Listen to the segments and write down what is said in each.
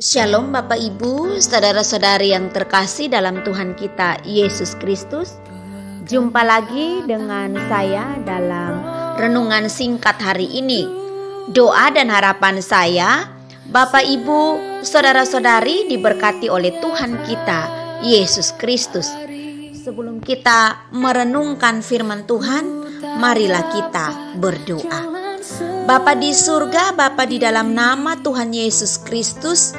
Shalom Bapak Ibu, saudara-saudari yang terkasih dalam Tuhan kita Yesus Kristus. Jumpa lagi dengan saya dalam renungan singkat hari ini. Doa dan harapan saya, Bapak Ibu, saudara-saudari diberkati oleh Tuhan kita Yesus Kristus. Sebelum kita merenungkan firman Tuhan, marilah kita berdoa. Bapa di surga, Bapa di dalam nama Tuhan Yesus Kristus,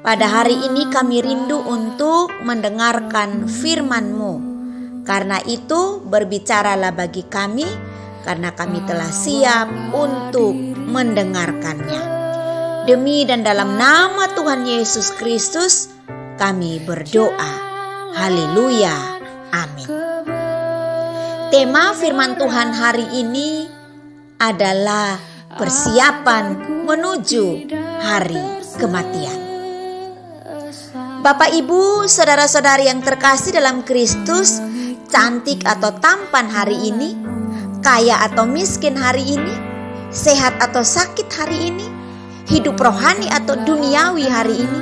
pada hari ini kami rindu untuk mendengarkan firman-Mu. Karena itu berbicaralah bagi kami, karena kami telah siap untuk mendengarkannya. Demi dan dalam nama Tuhan Yesus Kristus kami berdoa. Haleluya. Amin. Tema firman Tuhan hari ini adalah persiapan menuju hari kematian. Bapak Ibu, saudara-saudari yang terkasih dalam Kristus, cantik atau tampan hari ini, kaya atau miskin hari ini, sehat atau sakit hari ini, hidup rohani atau duniawi hari ini,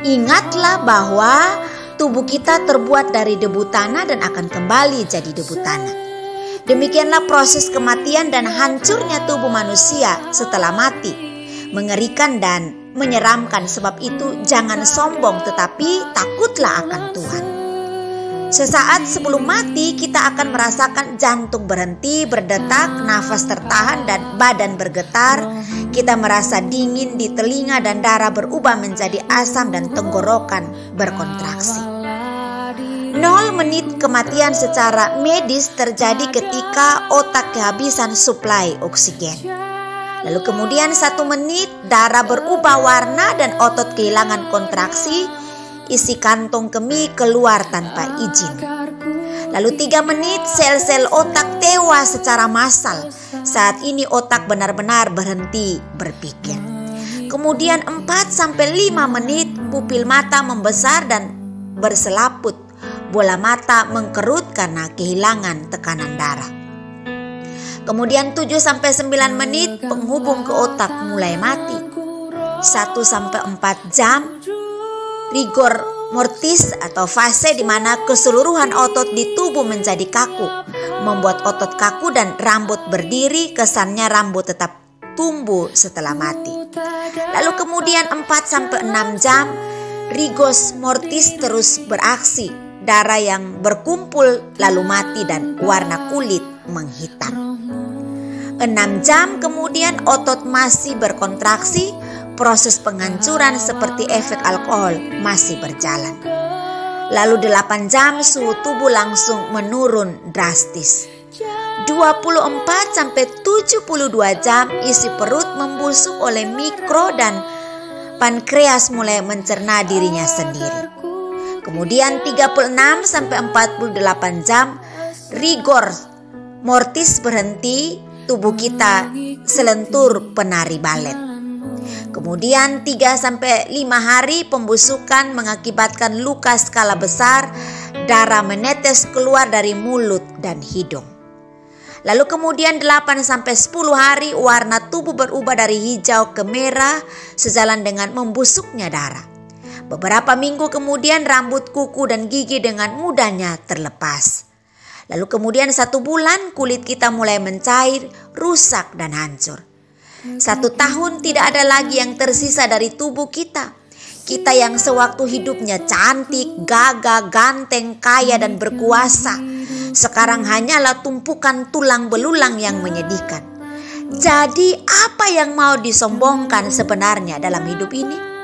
ingatlah bahwa tubuh kita terbuat dari debu tanah dan akan kembali jadi debu tanah. Demikianlah proses kematian dan hancurnya tubuh manusia setelah mati. Mengerikan dan menyeramkan, sebab itu jangan sombong tetapi takutlah akan Tuhan. Sesaat sebelum mati kita akan merasakan jantung berhenti berdetak, nafas tertahan dan badan bergetar. Kita merasa dingin di telinga dan darah berubah menjadi asam dan tenggorokan berkontraksi. 0 menit kematian secara medis terjadi ketika otak kehabisan suplai oksigen. Lalu kemudian 1 menit darah berubah warna dan otot kehilangan kontraksi, isi kantong kemih keluar tanpa izin. Lalu 3 menit sel-sel otak tewas secara massal. Saat ini otak benar-benar berhenti berpikir. Kemudian 4-5 menit pupil mata membesar dan berselaput. Bola mata mengkerut karena kehilangan tekanan darah. Kemudian 7-9 menit penghubung ke otak mulai mati. 1-4 jam rigor mortis atau fase di mana keseluruhan otot di tubuh menjadi kaku, membuat otot kaku dan rambut berdiri. Kesannya rambut tetap tumbuh setelah mati. Lalu kemudian 4-6 jam rigor mortis terus beraksi, darah yang berkumpul lalu mati dan warna kulit menghitam. 6 jam kemudian otot masih berkontraksi, proses penghancuran seperti efek alkohol masih berjalan. Lalu 8 jam suhu tubuh langsung menurun drastis. 24-72 jam isi perut membusuk oleh mikro dan pankreas mulai mencerna dirinya sendiri. Kemudian 36-48 jam rigor mortis berhenti, tubuh kita selentur penari balet. Kemudian 3-5 hari pembusukan mengakibatkan luka skala besar, darah menetes keluar dari mulut dan hidung. Lalu kemudian 8-10 hari warna tubuh berubah dari hijau ke merah sejalan dengan membusuknya darah. Beberapa minggu kemudian rambut, kuku dan gigi dengan mudahnya terlepas. Lalu kemudian 1 bulan kulit kita mulai mencair, rusak dan hancur. 1 tahun tidak ada lagi yang tersisa dari tubuh kita. Kita yang sewaktu hidupnya cantik, gagah, ganteng, kaya dan berkuasa, sekarang hanyalah tumpukan tulang belulang yang menyedihkan. Jadi apa yang mau disombongkan sebenarnya dalam hidup ini?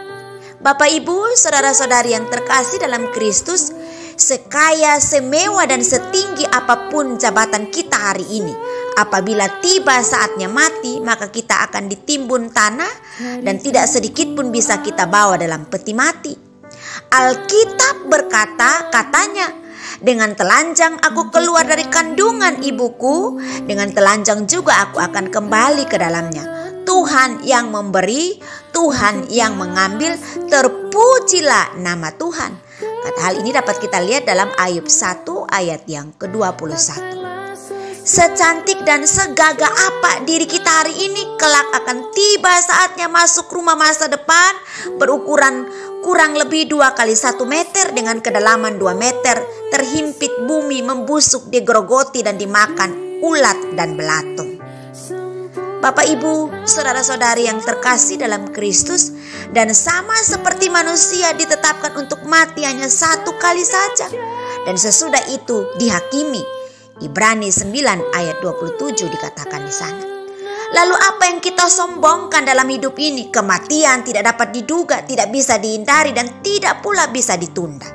Bapak Ibu, saudara-saudari yang terkasih dalam Kristus, sekaya, semewah dan setinggi apapun jabatan kita hari ini, apabila tiba saatnya mati, maka kita akan ditimbun tanah dan tidak sedikit pun bisa kita bawa dalam peti mati. Alkitab berkata, katanya, dengan telanjang aku keluar dari kandungan ibuku, dengan telanjang juga aku akan kembali ke dalamnya. Tuhan yang memberi, Tuhan yang mengambil, terpujilah nama Tuhan. Kata hal ini dapat kita lihat dalam Ayub 1 ayat yang ke-21. Secantik dan segagah apa diri kita hari ini, kelak akan tiba saatnya masuk rumah masa depan berukuran kurang lebih 2 kali 1 meter dengan kedalaman 2 meter, terhimpit bumi, membusuk, digerogoti dan dimakan ulat dan belatung. Bapak, Ibu, saudara-saudari yang terkasih dalam Kristus, dan sama seperti manusia ditetapkan untuk mati hanya 1 kali saja, dan sesudah itu dihakimi. Ibrani 9 ayat 27 dikatakan di sana. Lalu apa yang kita sombongkan dalam hidup ini? Kematian tidak dapat diduga, tidak bisa dihindari, dan tidak pula bisa ditunda.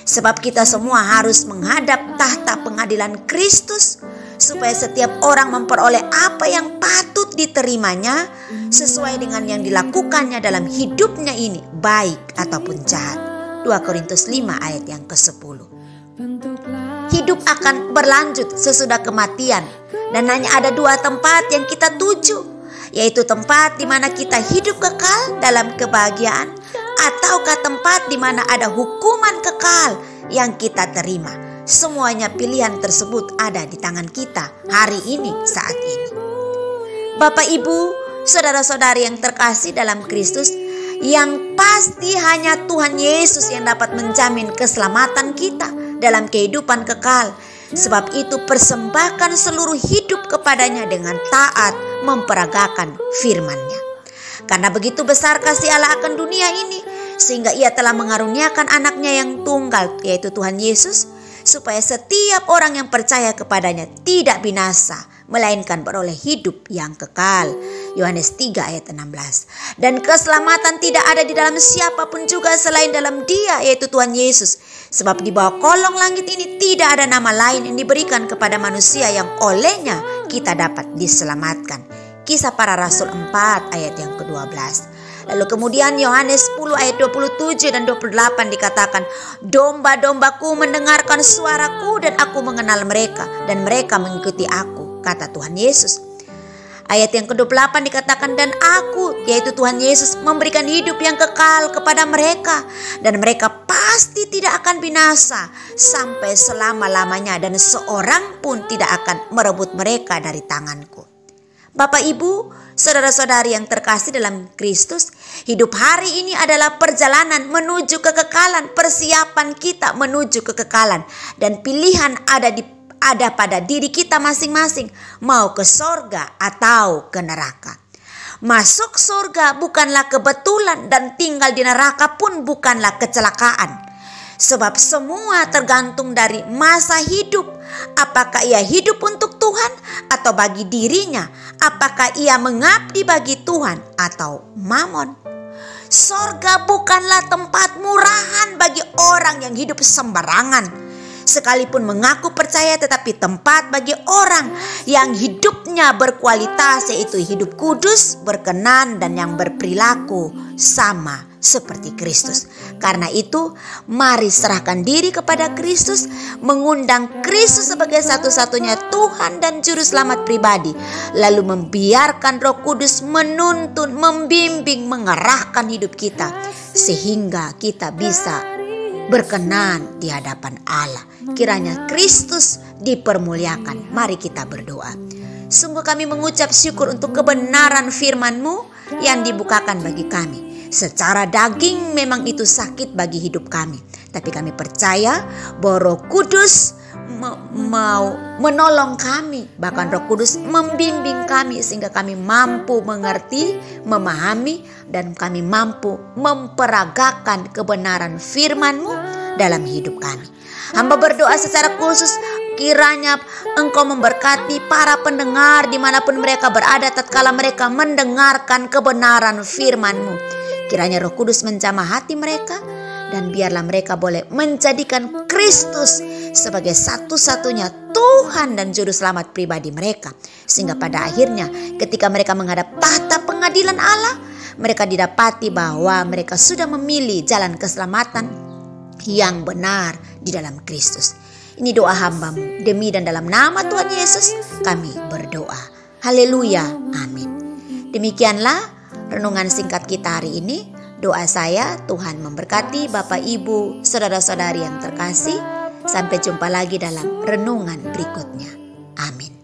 Sebab kita semua harus menghadap tahta pengadilan Kristus, supaya setiap orang memperoleh apa yang patut diterimanya sesuai dengan yang dilakukannya dalam hidupnya ini, baik ataupun jahat. 2 Korintus 5 ayat yang ke-10. Hidup akan berlanjut sesudah kematian, dan hanya ada 2 tempat yang kita tuju, yaitu tempat di mana kita hidup kekal dalam kebahagiaan, ataukah tempat di mana ada hukuman kekal yang kita terima. Semuanya pilihan tersebut ada di tangan kita hari ini, saat ini. Bapak, Ibu, saudara-saudari yang terkasih dalam Kristus, yang pasti hanya Tuhan Yesus yang dapat menjamin keselamatan kita dalam kehidupan kekal. Sebab itu persembahkan seluruh hidup kepadanya dengan taat memperagakan firman-Nya. Karena begitu besar kasih Allah akan dunia ini, sehingga Ia telah mengaruniakan anaknya yang tunggal, yaitu Tuhan Yesus, supaya setiap orang yang percaya kepadanya tidak binasa, melainkan beroleh hidup yang kekal. Yohanes 3 ayat 16. Dan keselamatan tidak ada di dalam siapapun juga selain dalam Dia, yaitu Tuhan Yesus. Sebab di bawah kolong langit ini tidak ada nama lain yang diberikan kepada manusia yang olehnya kita dapat diselamatkan. Kisah Para Rasul 4 ayat yang ke-12. Lalu kemudian Yohanes 10 ayat 27 dan 28 dikatakan, domba-dombaku mendengarkan suaraku dan aku mengenal mereka, dan mereka mengikuti aku, kata Tuhan Yesus. Ayat yang ke-28 dikatakan, dan aku, yaitu Tuhan Yesus, memberikan hidup yang kekal kepada mereka, dan mereka pasti tidak akan binasa sampai selama-lamanya, dan seorang pun tidak akan merebut mereka dari tanganku. Bapak, Ibu, saudara-saudari yang terkasih dalam Kristus, hidup hari ini adalah perjalanan menuju kekekalan, persiapan kita menuju kekekalan, dan pilihan ada pada diri kita masing-masing, mau ke sorga atau ke neraka. Masuk sorga bukanlah kebetulan, dan tinggal di neraka pun bukanlah kecelakaan. Sebab semua tergantung dari masa hidup. Apakah ia hidup untuk Tuhan atau bagi dirinya? Apakah ia mengabdi bagi Tuhan atau mamon? Sorga bukanlah tempat murahan bagi orang yang hidup sembarangan. Sekalipun mengaku percaya, tetapi tempat bagi orang yang hidupnya berkualitas, yaitu hidup kudus, berkenan, dan yang berperilaku sama seperti Kristus. Karena itu, mari serahkan diri kepada Kristus, mengundang Kristus sebagai satu-satunya Tuhan dan Juru Selamat pribadi, lalu membiarkan Roh Kudus menuntun, membimbing, mengarahkan hidup kita, sehingga kita bisa berkenan di hadapan Allah. Kiranya Kristus dipermuliakan. Mari kita berdoa. Sungguh kami mengucap syukur untuk kebenaran firman-Mu yang dibukakan bagi kami. Secara daging memang itu sakit bagi hidup kami, tapi kami percaya bahwa Roh Kudus mau menolong kami, bahkan Roh Kudus membimbing kami sehingga kami mampu mengerti, memahami, dan kami mampu memperagakan kebenaran firman-Mu dalam hidup kami. Hamba berdoa secara khusus, kiranya Engkau memberkati para pendengar dimanapun mereka berada tatkala mereka mendengarkan kebenaran firman-Mu. Kiranya Roh Kudus menjamah hati mereka, dan biarlah mereka boleh menjadikan Kristus sebagai satu-satunya Tuhan dan Juru Selamat pribadi mereka. Sehingga pada akhirnya ketika mereka menghadap tahta pengadilan Allah, mereka didapati bahwa mereka sudah memilih jalan keselamatan yang benar di dalam Kristus. Ini doa hamba-Mu, demi dan dalam nama Tuhan Yesus kami berdoa. Haleluya, amin. Demikianlah renungan singkat kita hari ini. Doa saya, Tuhan memberkati Bapak, Ibu, saudara-saudari yang terkasih. Sampai jumpa lagi dalam renungan berikutnya. Amin.